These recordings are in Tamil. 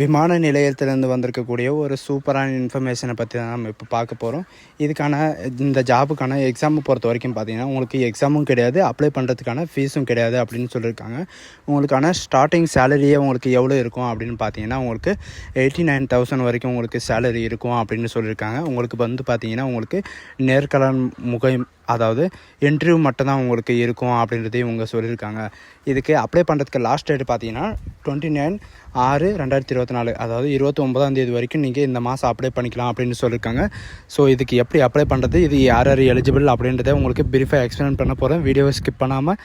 விமான நிலையத்திலேருந்து வந்திருக்கக்கூடிய ஒரு சூப்பரான இன்ஃபர்மேஷனை பற்றி தான் நம்ம இப்போ பார்க்க போகிறோம். இந்த ஜாபுக்கான எக்ஸாமை பொறுத்த வரைக்கும் பார்த்தீங்கன்னா உங்களுக்கு எக்ஸாமும் கிடையாது, அப்ளை பண்ணுறதுக்கான ஃபீஸும் கிடையாது அப்படின்னு சொல்லியிருக்காங்க. உங்களுக்கான ஸ்டார்டிங் சேலரியே உங்களுக்கு எவ்வளோ இருக்கும் அப்படின்னு பார்த்தீங்கன்னா உங்களுக்கு 89,000 வரைக்கும் உங்களுக்கு சேலரி இருக்கும் அப்படின்னு சொல்லியிருக்காங்க. உங்களுக்கு பார்த்தீங்கன்னா உங்களுக்கு நேர்காணல் அதாவது இன்டர்வியூ மட்டும் தான் உங்களுக்கு இருக்கும் அப்படின்றதையும் இவங்க சொல்லியிருக்காங்க. இதுக்கு அப்ளை பண்ணுறதுக்கு லாஸ்ட் டேட் பார்த்தீங்கன்னா 29/6/2024, அதாவது 29ஆம் வரைக்கும் நீங்கள் இந்த மாதம் அப்ளை பண்ணிக்கலாம் அப்படின்னு சொல்லியிருக்காங்க. ஸோ இதுக்கு எப்படி அப்ளை பண்ணுறது, இது யார் யார் எலிஜிபிள் அப்படின்றத உங்களுக்கு பிரீஃபாக எக்ஸ்பிளைன் பண்ண போகிறேன். வீடியோவை ஸ்கிப் பண்ணாமல்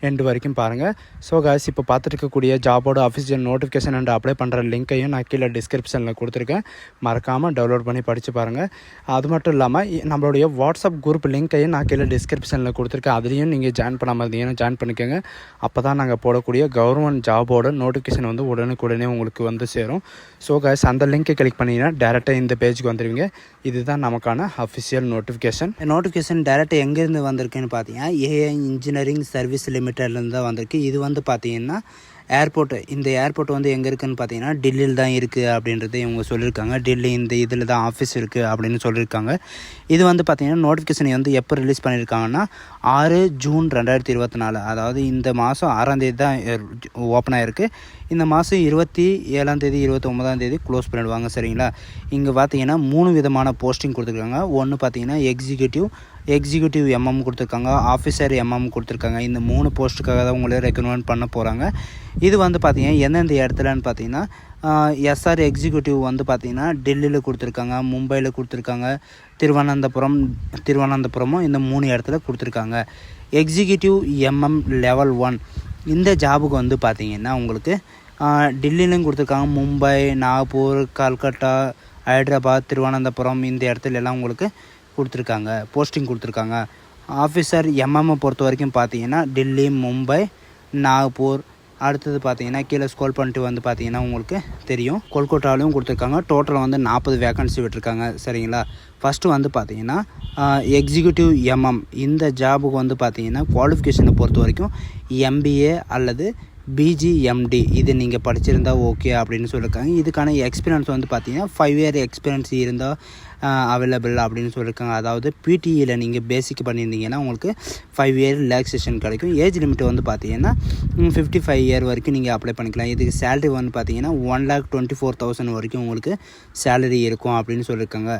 எண்டு வரைக்கும் பாருங்கள். ஸோ காய்ஸ், இப்போ பார்த்துட்டு இருக்கக்கூடிய ஜாபோட அஃபிஷியல் நோட்டிஃபிகேஷன் அண்ட் அப்ளை பண்ணுற லிங்க்கையும் நான் கீழே டிஸ்கிரிப்ஷனில் கொடுத்துருக்கேன். மறக்காமல் டவுன்லோட் பண்ணி படித்து பாருங்கள். அது மட்டும் இல்லாமல் நம்மளுடைய வாட்ஸ்அப் குரூப் லிங்க்கையும் நான் கீழே டிஸ்கிரிப்ஷனில் கொடுத்துருக்கேன். அதுலேயும் நீங்கள் ஜாயின் பண்ணாமல் இருந்தீங்கன்னா ஜாயின் பண்ணிக்கோங்க. அப்போ தான் நாங்கள் போடக்கூடிய கவர்மெண்ட் ஜாபோட நோட்டிஃபிகேஷன் உடனுக்குடனே உங்களுக்கு வந்து சேரும். ஸோ காய்ஸ், அந்த லிங்க்கை கிளிக் பண்ணிங்கன்னா டேரெக்டாக இந்த பேஜுக்கு வந்துடுவீங்க. இதுதான் நமக்கான அஃபிஷியல் நோட்டிஃபிகேஷன் டேரெக்டாக எங்கேருந்து வந்திருக்குன்னு பார்த்தீங்கன்னா ஏஐ இன்ஜினியரிங் சர்வீஸ் லிமிட்டட்லேருந்து தான் வந்திருக்கு. இது பார்த்தீங்கன்னா ஏர்போர்ட்டு, இந்த ஏர்போர்ட் எங்கே இருக்குதுன்னு பார்த்தீங்கன்னா டெல்லியில் தான் இருக்குது அப்படின்றது இவங்க சொல்லியிருக்காங்க. டெல்லி இந்த இதில் தான் ஆஃபீஸ் இருக்குது அப்படின்னு சொல்லியிருக்காங்க. இது பார்த்தீங்கன்னா நோட்டிஃபிகேஷன் எப்போ ரிலீஸ் பண்ணியிருக்காங்கன்னா 6 ஜூன் 2024, அதாவது இந்த மாதம் 6ஆம் தேதி தான் ஓப்பன் ஆகிருக்கு. இந்த மாதம் 27ஆம் தேதி 29ஆம் தேதி க்ளோஸ் பண்ணிடுவாங்க. சரிங்களா? இங்கே பார்த்தீங்கன்னா 3 விதமான போஸ்டிங் கொடுத்துருக்காங்க. ஒன்று பார்த்தீங்கன்னா எக்ஸிக்யூட்டிவ் எம்எம் கொடுத்துருக்காங்க, ஆஃபீஸர் எம்எம் கொடுத்துருக்காங்க. இந்த 3 போஸ்ட்டுக்காக தான் உங்களே ரெக்கமெண்ட் பண்ண போகிறாங்க. இது பார்த்தீங்கன்னா எந்தெந்த இடத்துலன்னு பார்த்தீங்கன்னா எஸ்ஆர் எக்ஸிக்யூட்டிவ் பார்த்தீங்கன்னா டெல்லியில் கொடுத்துருக்காங்க, மும்பையில் கொடுத்துருக்காங்க, திருவனந்தபுரமும் இந்த 3 இடத்துல கொடுத்துருக்காங்க. எக்ஸிக்யூட்டிவ் எம்எம் லெவல் 1 இந்த ஜாபுக்கு பார்த்தீங்கன்னா உங்களுக்கு டெல்லியிலும் கொடுத்துருக்காங்க, மும்பை, நாகப்பூர், கல்கட்டா, ஹைதராபாத், திருவனந்தபுரம் இந்த இடத்துல எல்லாம் உங்களுக்கு போஸ்டிங் கொடுத்துருக்காங்க. ஆஃபீஸர் எம்எம்மை பொறுத்த வரைக்கும் பார்த்தீங்கன்னா டெல்லி, மும்பை, நாகப்பூர், அடுத்தது பார்த்தீங்கன்னா கீழே ஸ்க்ரோல் பண்ணிட்டு பார்த்தீங்கன்னா உங்களுக்கு தெரியும் கொல்கட்டாலையும் கொடுத்துருக்காங்க. டோட்டல் 40 வேக்கன்சி விட்டுருக்காங்க. சரிங்களா? ஃபஸ்ட்டு பார்த்தீங்கன்னா எக்ஸிக்யூட்டிவ் எம்எம் இந்த ஜாபுக்கு பார்த்தீங்கன்னா குவாலிஃபிகேஷனை பொறுத்த வரைக்கும் எம்பிஏ அல்லது பிஜிஎம்டி இது நீங்கள் படிச்சிருந்தா ஓகே அப்படின்னு சொல்லியிருக்காங்க. இதுக்கான எக்ஸ்பீரியன்ஸ் பார்த்தீங்கன்னா 5 இயர் எக்ஸ்பீரியன்ஸ் இருந்தால் அவைலபிள் அப்படின்னு சொல்லியிருக்காங்க. அதாவது பிடிஇயில் நீங்கள் பேசிக் பண்ணியிருந்தீங்கன்னா உங்களுக்கு 5 இயர் ரிலாக்ஸேஷன் கிடைக்கும். ஏஜ் லிமிட் பார்த்தீங்கன்னா 55 இயர் வரைக்கும் நீங்கள் அப்ளை பண்ணிக்கலாம். இதுக்கு சேலரி பார்த்தீங்கன்னா 1,24,000 வரைக்கும் உங்களுக்கு சேலரி இருக்கும் அப்படின்னு சொல்லியிருக்காங்க.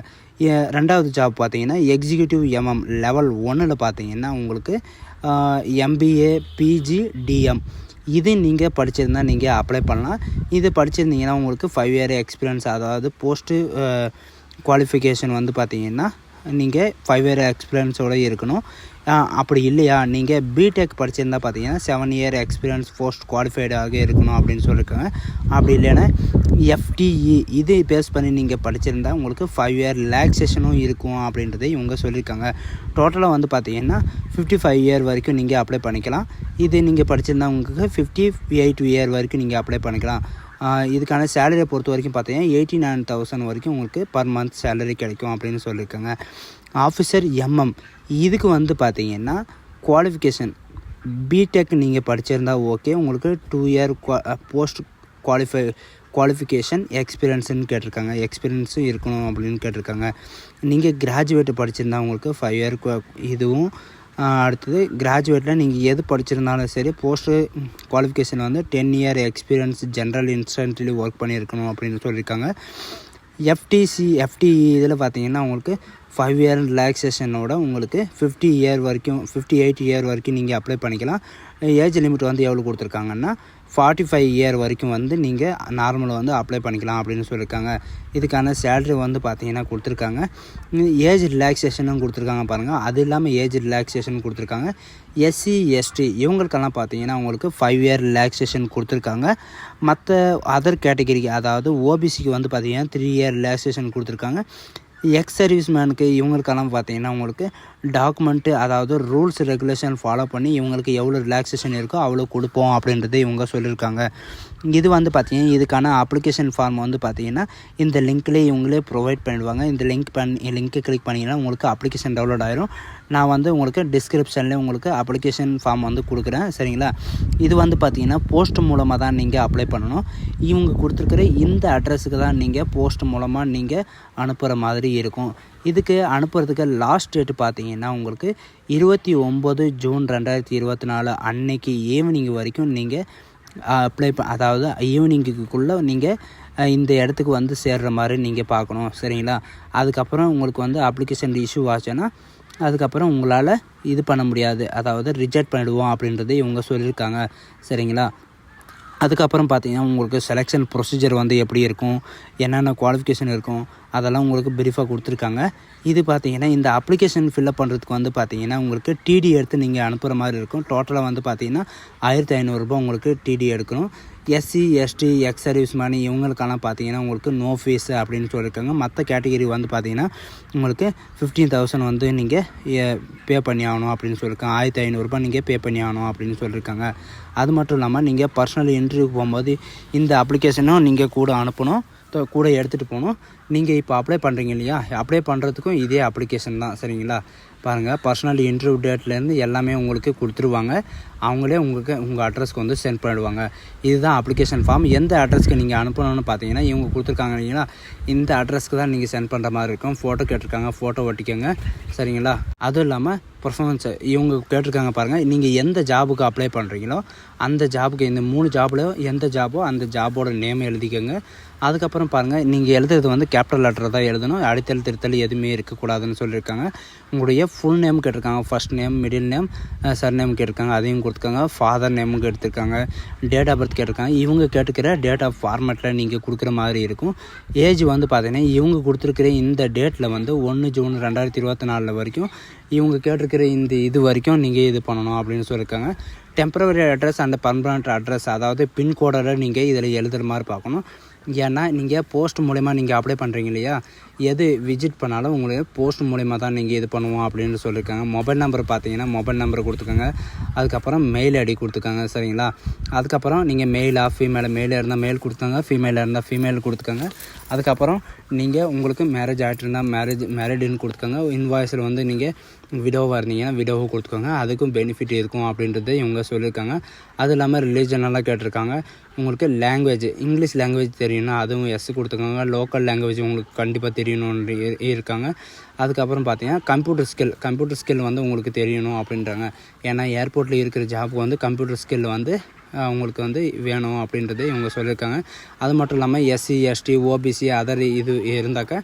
ரெண்டாவது ஜாப் பார்த்தீங்கன்னா எக்ஸிக்யூட்டிவ் எம்எம் லெவல் 1ல் பார்த்தீங்கன்னா உங்களுக்கு எம்பிஏ பிஜிடிஎம் இது நீங்கள் படிச்சிருந்தால் நீங்கள் அப்ளை பண்ணலாம். இது படிச்சிருந்தீங்கன்னா உங்களுக்கு 5 இயர் எக்ஸ்பீரியன்ஸ், அதாவது போஸ்ட்டு குவாலிஃபிகேஷன் பார்த்தீங்கன்னா நீங்கள் 5 இயர் எக்ஸ்பீரியன்ஸோடு இருக்கணும். அப்படி இல்லையா நீங்கள் பிடெக் படிச்சிருந்தா பார்த்தீங்கன்னா 7 இயர் எக்ஸ்பீரியன்ஸ் போஸ்ட் குவாலிஃபைடாக இருக்கணும் அப்படின்னு சொல்லியிருக்காங்க. அப்படி இல்லைன்னா எஃப்டிஇ இது பேஸ் பண்ணி நீங்கள் படிச்சிருந்தால் உங்களுக்கு 5 இயர் ரிலாக்ஸேஷனும் இருக்கும் அப்படின்றத இவங்க சொல்லியிருக்காங்க. டோட்டலாக பார்த்தீங்கன்னா 55 இயர் வரைக்கும் நீங்கள் அப்ளை பண்ணிக்கலாம். இது நீங்கள் படிச்சிருந்தா உங்களுக்கு 58 இயர் வரைக்கும் நீங்கள் அப்ளை பண்ணிக்கலாம். இதுக்கான சேலரியை பொறுத்த வரைக்கும் பார்த்தீங்கன்னா 89,000 வரைக்கும் உங்களுக்கு பர் மந்த் சேலரி கிடைக்கும் அப்படின்னு சொல்லியிருக்காங்க. ஆஃபீஸர் எம்எம் இதுக்கு பார்த்தீங்கன்னா குவாலிஃபிகேஷன் பிடெக் நீங்கள் படிச்சிருந்தா ஓகே, உங்களுக்கு 2 இயர் போஸ்ட் குவாலிஃபிகேஷன் எக்ஸ்பீரியன்ஸுன்னு கேட்டிருக்காங்க. எக்ஸ்பீரியன்ஸும் இருக்கணும் அப்படின்னு கேட்டிருக்காங்க. நீங்கள் கிராஜுவேட் படிச்சிருந்தா உங்களுக்கு 5 இயர் இதுவும். அடுத்தது கிராஜுவேட்டில் நீங்கள் எது படிச்சிருந்தாலும் சரி post qualification 10 year experience general instantly work பண்ணியிருக்கணும் அப்படின்னு சொல்லியிருக்காங்க. எஃப்டிஇ இதில் பார்த்தீங்கன்னா உங்களுக்கு 5 இயர் ரிலாக்ஸேஷனோட உங்களுக்கு 58 இயர் வரைக்கும் நீங்கள் அப்ளை பண்ணிக்கலாம். ஏஜ் லிமிட் எவ்வளோ கொடுத்துருக்காங்கன்னா 45 இயர் வரைக்கும் நீங்கள் நார்மலாக அப்ளை பண்ணிக்கலாம் அப்படின்னு சொல்லியிருக்காங்க. இதுக்கான சேலரி பார்த்தீங்கன்னா கொடுத்துருக்காங்க. ஏஜ் ரிலாக்ஸேஷனும் கொடுத்துருக்காங்க பாருங்கள். அது இல்லாமல் ஏஜ் ரிலாக்ஸேஷன் கொடுத்துருக்காங்க. எஸ்சி எஸ்டி இவங்களுக்கெல்லாம் பார்த்தீங்கன்னா உங்களுக்கு 5 இயர் ரிலாக்ஸேஷன் கொடுத்துருக்காங்க. மற்ற அதர் கேட்டகரிக்கு அதாவது ஓபிசிக்கு பார்த்தீங்கன்னா 3 இயர் ரிலாக்ஸேஷன் கொடுத்துருக்காங்க. எக்ஸ் சர்வீஸ் மேனுக்கு இவங்களுக்கெல்லாம் பார்த்தீங்கன்னா உங்களுக்கு டாக்குமெண்ட்டு அதாவது ரூல்ஸ் ரெகுலேஷன் ஃபாலோ பண்ணி இவங்களுக்கு எவ்வளோ ரிலாக்ஸேஷன் இருக்கோ அவ்வளோ கொடுப்போம் அப்படின்றத இவங்க சொல்லியிருக்காங்க. இது வந்து பார்த்திங்கன்னா இதுக்கான அப்ளிகேஷன் ஃபார்ம் வந்து பார்த்திங்கன்னா இந்த லிங்க்லேயே இவங்களே ப்ரொவைட் பண்ணிடுவாங்க. இந்த லிங்க்கை கிளிக் பண்ணிங்கன்னா உங்களுக்கு அப்ளிகேஷன் டவுன்லோட் ஆயிரும். நான் வந்து உங்களுக்கு டிஸ்கிரிப்ஷனில் உங்களுக்கு அப்ளிகேஷன் ஃபார்ம் வந்து கொடுக்குறேன், சரிங்களா. இது வந்து பார்த்திங்கன்னா போஸ்ட் மூலமாக தான் நீங்கள் அப்ளை பண்ணணும். இவங்க கொடுத்துருக்குற இந்த அட்ரஸுக்கு தான் நீங்கள் போஸ்ட் மூலமாக நீங்கள் அனுப்புகிற மாதிரி இருக்கும். இதுக்கு அனுப்புறதுக்கு லாஸ்ட் டேட்டு பார்த்தீங்கன்னா உங்களுக்கு 29 ஜூன் 2024 அன்னைக்கு ஈவினிங் வரைக்கும் நீங்கள் அப்ளை அதாவது ஈவினிங்குக்குள்ளே நீங்கள் இந்த இடத்துக்கு வந்து சேர்கிற மாதிரி நீங்கள் பார்க்கணும், சரிங்களா. அதுக்கப்புறம் உங்களுக்கு வந்து அப்ளிகேஷன் இஷ்யூ ஆச்சுன்னா அதுக்கப்புறம் உங்களால் இது பண்ண முடியாது, அதாவது ரிஜெக்ட் பண்ணிடுவோம் அப்படின்றத இவங்க சொல்லியிருக்காங்க, சரிங்களா. அதுக்கப்புறம் பார்த்தீங்கன்னா உங்களுக்கு செலெக்ஷன் ப்ரொசீஜர் வந்து எப்படி இருக்கும், என்னென்ன குவாலிஃபிகேஷன் இருக்கும் அதெல்லாம் உங்களுக்கு ப்ரீஃபாக கொடுத்துருக்காங்க. இது பார்த்தீங்கன்னா இந்த அப்ளிகேஷன் ஃபில்அப் பண்ணுறதுக்கு வந்து பார்த்தீங்கன்னா உங்களுக்கு டிடி எடுத்து நீங்கள் அனுப்புகிற மாதிரி இருக்கும். டோட்டலாக வந்து பார்த்தீங்கன்னா 1500 ரூபாய் உங்களுக்கு டிடி எடுக்கணும். SC ST ex service man இவங்களுக்கெல்லாம் பார்த்தீங்கன்னா உங்களுக்கு நோ ஃபீஸ் அப்படின்னு சொல்லியிருக்காங்க. மற்ற கேட்டகிரி வந்து பார்த்தீங்கன்னா உங்களுக்கு 15,000 வந்து நீங்கள் பே பண்ணி ஆகணும் அப்படின்னு சொல்லியிருக்காங்க. 1500 ரூபாய் நீங்கள் பே பண்ணி ஆகணும் அப்படின்னு சொல்லியிருக்காங்க. அது மட்டும் இல்லாமல் நீங்கள் பர்சனல் இன்டர்வியூக்கு போகும்போது இந்த அப்ளிகேஷனும் நீங்கள் கூட அனுப்பணும், கூட எடுத்துகிட்டு போகணும். நீங்கள் இப்போ அப்ளை பண்ணுறீங்க இல்லையா, அப்ளை பண்ணுறதுக்கும் இதே அப்ளிகேஷன் தான், சரிங்களா. பாருங்கள், பர்சனல் இன்டர்வியூ டேட்லேருந்து எல்லாமே உங்களுக்கு கொடுத்துருவாங்க. அவங்களே உங்களுக்கு உங்கள் அட்ரஸ்க்கு வந்து சென்ட் பண்ணிடுவாங்க. இதுதான் அப்ளிகேஷன் ஃபார்ம். எந்த அட்ரஸ்க்கு நீங்கள் அனுப்பணும்னு பார்த்தீங்கன்னா இவங்க கொடுத்துருக்காங்க இல்லைங்களா, இந்த அட்ரஸ்க்கு தான் நீங்கள் சென்ட் பண்ணுற மாதிரி இருக்கும். ஃபோட்டோ கேட்டிருக்காங்க, ஃபோட்டோ ஒட்டிக்கோங்க, சரிங்களா. அதுவும் இல்லாமல் பர்ஃபார்மன்ஸ் இவங்க கேட்டிருக்காங்க பாருங்கள், நீங்கள் எந்த ஜாபுக்கு அப்ளை பண்ணுறீங்களோ அந்த ஜாபுக்கு இந்த 3 ஜாபில் எந்த ஜாபோ அந்த ஜாபோட நேம் எழுதிக்கோங்க. அதுக்கப்புறம் பாருங்கள், நீங்கள் எழுதுறது வந்து கேபிட்டல் லெட்டர் தான் எழுதணும், அடித்தல் திருத்தல் எதுவுமே இருக்கக்கூடாதுன்னு சொல்லியிருக்காங்க. உங்களுடைய ஃபுல் நேம் கேட்டிருக்காங்க, first name, middle name, sir name கேட்டிருக்காங்க, அதையும் கொடுத்துருக்காங்க. ஃபாதர் நேமும் எடுத்திருக்காங்க, டேட் ஆஃப் பர்த் கேட்டிருக்காங்க. இவங்க கேட்டுக்கிற டேட் ஆஃப் ஃபார்மேட்டில் நீங்கள் கொடுக்குற மாதிரி இருக்கும். ஏஜ் வந்து பார்த்தீங்கன்னா இவங்க கொடுத்துருக்கிற இந்த டேட்டில் வந்து 1 ஜூன் 2024 வரைக்கும் இவங்க கேட்டிருக்கிற இந்த இது வரைக்கும் நீங்கள் இது பண்ணணும் அப்படின்னு சொல்லியிருக்காங்க. Temporary address and permanent address, அதாவது பின்கோடோட நீங்கள் இதில் எழுதுகிற மாதிரி பார்க்கணும். ஏன்னா நீங்கள் போஸ்ட் மூலமா நீங்கள் அப்ளை பண்ணுறீங்க இல்லையா, எது விசிட் பண்ணாலும் உங்களுக்கு போஸ்ட் மூலமா தான் நீங்கள் இது பண்ணுவோம் அப்படின்னு சொல்லியிருக்காங்க. மொபைல் நம்பர் பார்த்தீங்கன்னா மொபைல் நம்பர் கொடுத்துக்கோங்க. அதுக்கப்புறம் மெயில் ஐடி கொடுத்துக்கோங்க, சரிங்களா. அதுக்கப்புறம் நீங்கள் மெயிலாக ஃபீமேல் இருந்தால் மெயில் கொடுத்துக்கோங்க, ஃபீமேலாக இருந்தால் ஃபீமேல் கொடுத்துக்கோங்க. அதுக்கப்புறம் நீங்கள் உங்களுக்கு மேரேஜ் ஆகிட்டு இருந்தால் மேரிடுன்னு கொடுத்துக்கோங்க. இன்வாய்ஸில் வந்து நீங்கள் விடோவாக இருந்தீங்கன்னா விடோவை கொடுத்துக்கோங்க, அதுக்கும் பெனிஃபிட் இருக்கும் அப்படின்றது இவங்க சொல்லியிருக்காங்க. அது இல்லாமல் ரிலீஜனெல்லாம் கேட்டிருக்காங்க. உங்களுக்கு லாங்குவேஜ் இங்கிலீஷ் லாங்குவேஜ் தெரியும்னா அதுவும் எஸ் கொடுத்துக்கோங்க. லோக்கல் லாங்குவேஜ் உங்களுக்கு கண்டிப்பாக தெரியணும்னு இருக்காங்க. அதுக்கப்புறம் பார்த்தீங்கன்னா கம்ப்யூட்டர் ஸ்கில் வந்து உங்களுக்கு தெரியணும் அப்படின்றாங்க. ஏன்னா ஏர்போர்ட்டில் இருக்கிற ஜாப்புக்கு வந்து கம்ப்யூட்டர் ஸ்கில் வந்து உங்களுக்கு வந்து வேணும் அப்படின்றது இவங்க சொல்லியிருக்காங்க. அது மட்டும் இல்லாமல் எஸ்சி எஸ்டி ஓபிசி அதர் இது இருந்தாக்கா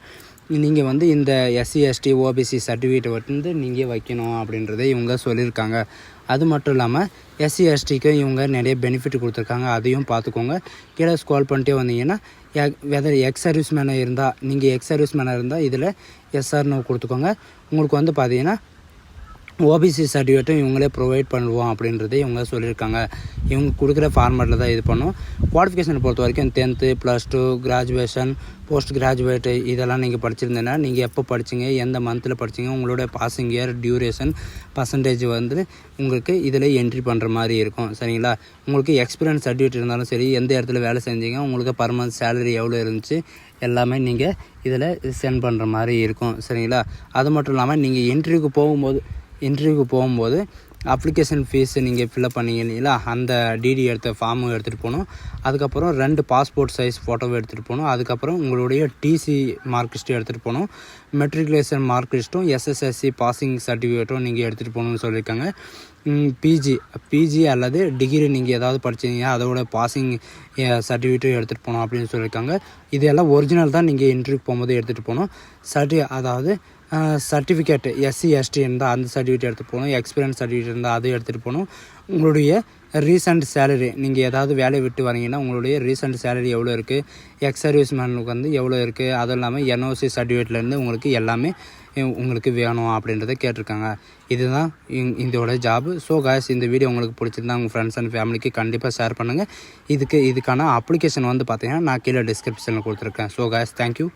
நீங்கள் வந்து இந்த எஸ்சி எஸ்டி ஓபிசி சர்டிஃபிகேட் வந்து நீங்கள் வைக்கணும் அப்படின்றத இவங்க சொல்லியிருக்காங்க. அது மட்டும் இல்லாமல் எஸ்சி எஸ்டிக்கு இவங்க நிறைய பெனிஃபிட் கொடுத்துருக்காங்க, அதையும் பார்த்துக்கோங்க. கீழே ஸ்க்ரோல் பண்ணிட்டே வந்தீங்கன்னா வெதர் எக்ஸ் சர்வீஸ் மேனாக இருந்தால் நீங்கள் எக்ஸ் சர்வீஸ் மேனாக இருந்தால் இதில் எஸ்ஆர்னு கொடுத்துக்கோங்க. உங்களுக்கு வந்து பார்த்தீங்கன்னா ஓபிசி சர்டிஃபிகேட்டும் இவங்களே ப்ரொவைட் பண்ணுவோம் அப்படின்றத இவங்க சொல்லியிருக்காங்க. இவங்க கொடுக்குற ஃபார்மேட்டில் தான் இது பண்ணும். குவாலிஃபிகேஷனை பொறுத்த வரைக்கும் 10th +2 கிராஜுவேஷன் போஸ்ட் கிராஜுவேட்டு இதெல்லாம் நீங்கள் படிச்சிருந்தேன்னா நீங்கள் எப்போ படிச்சிங்க, எந்த மந்தில் படிச்சிங்க, உங்களோட பாசிங் இயர், டியூரேஷன், பர்சன்டேஜ் வந்து உங்களுக்கு இதில் என்ட்ரி பண்ணுற மாதிரி இருக்கும், சரிங்களா. உங்களுக்கு எக்ஸ்பீரியன்ஸ் சர்டிஃபிகேட் இருந்தாலும் சரி, எந்த இடத்துல வேலை செஞ்சீங்க, உங்களுக்கு பர் மந்த் சேலரி எவ்வளோ இருந்துச்சு எல்லாமே நீங்கள் இதில் சென்ட் பண்ணுற மாதிரி இருக்கும், சரிங்களா. அது மட்டும் இல்லாமல் நீங்கள் இன்டர்வியூக்கு போகும்போது அப்ளிகேஷன் ஃபீஸு நீங்கள் ஃபில்அப் பண்ணீங்க இல்லைங்களா, அந்த டிடி எடுத்த ஃபார்மும் எடுத்துகிட்டு போகணும். அதுக்கப்புறம் 2 பாஸ்போர்ட் சைஸ் ஃபோட்டோவை எடுத்துகிட்டு போகணும். அதுக்கப்புறம் உங்களுடைய டிசி மார்க் லிஸ்ட்டும் எடுத்துகிட்டு போகணும். மெட்ரிகுலேஷன் மார்க் லிஸ்ட்டும் எஸ்எஸ்எல்சி பாசிங் சர்டிஃபிகேட்டும் நீங்கள் எடுத்துகிட்டு போகணும்னு சொல்லியிருக்காங்க. பிஜி அல்லது டிகிரி நீங்கள் ஏதாவது படிச்சிங்க அதோட பாசிங் சர்டிஃபிகேட்டும் எடுத்துகிட்டு போகணும் அப்படின்னு சொல்லியிருக்காங்க. இதெல்லாம் ஒரிஜினல் தான் நீங்கள் இன்டர்வியூக்கு போகும்போது எடுத்துகிட்டு போகணும். அதாவது சர்டிஃபிகேட் எஸ்சி எஸ்டி இருந்தால் அந்த சர்டிஃபிகேட் எடுத்துகிட்டு போகணும். எக்ஸ்பீரியன்ஸ் சர்டிஃபிகேட் இருந்தால் அதை எடுத்துகிட்டு போகணும். உங்களுடைய ரீசெண்ட் சேலரி, நீங்கள் ஏதாவது வேலையை விட்டு வரீங்கன்னா உங்களுடைய ரீசெண்ட் சேலரி எவ்வளோ இருக்குது, எக்ஸ் சர்வீஸ் மேனுக்கு வந்து எவ்வளோ இருக்குது, அதுவும் இல்லாமல் என்ஓசி சர்டிஃபிகேட்லேருந்து உங்களுக்கு எல்லாமே உங்களுக்கு வேணும் அப்படின்றத கேட்டிருக்காங்க. இதுதான் இதோட ஜாபு. ஸோ காய்ஸ், இந்த வீடியோ உங்களுக்கு பிடிச்சிருந்தா உங்கள் ஃப்ரெண்ட்ஸ் அண்ட் ஃபேமிலிக்கு கண்டிப்பாக ஷேர் பண்ணுங்கள். இதுக்கான அப்ளிகேஷன் வந்து பார்த்தீங்கன்னா நான் கீழே டிஸ்கிரிப்ஷனில் கொடுத்துருக்கேன். So guys, thank you.